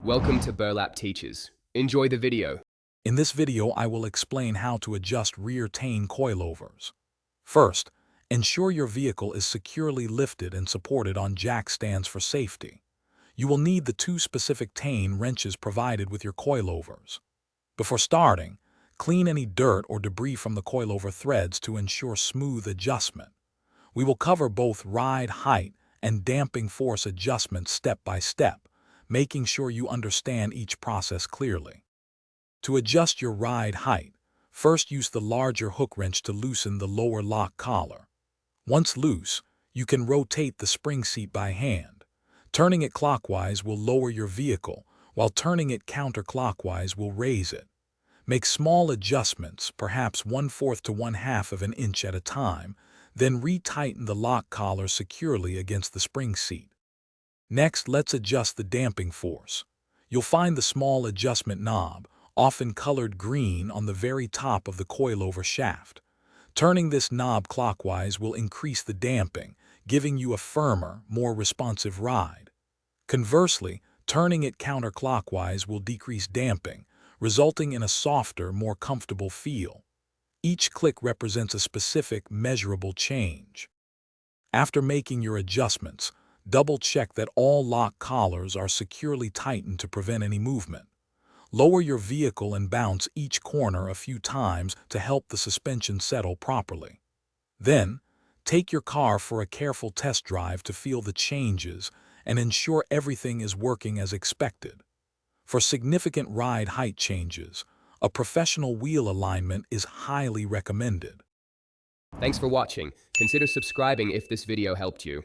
Welcome to Burlap Teachers. Enjoy the video. In this video, I will explain how to adjust rear TEIN coilovers. First, ensure your vehicle is securely lifted and supported on jack stands for safety. You will need the two specific TEIN wrenches provided with your coilovers. Before starting, clean any dirt or debris from the coilover threads to ensure smooth adjustment. We will cover both ride height and damping force adjustments step by step, making sure you understand each process clearly. To adjust your ride height, first use the larger hook wrench to loosen the lower lock collar. Once loose, you can rotate the spring seat by hand. Turning it clockwise will lower your vehicle, while turning it counterclockwise will raise it. Make small adjustments, perhaps 1/4 to 1/2 of an inch at a time, then retighten the lock collar securely against the spring seat. Next, let's adjust the damping force. You'll find the small adjustment knob, often colored green, on the very top of the coilover shaft. Turning this knob clockwise will increase the damping, giving you a firmer, more responsive ride. Conversely, turning it counterclockwise will decrease damping, resulting in a softer, more comfortable feel. Each click represents a specific, measurable change. After making your adjustments, double-check that all lock collars are securely tightened to prevent any movement. Lower your vehicle and bounce each corner a few times to help the suspension settle properly. Then, take your car for a careful test drive to feel the changes and ensure everything is working as expected. For significant ride height changes, a professional wheel alignment is highly recommended. Thanks for watching. Consider subscribing if this video helped you.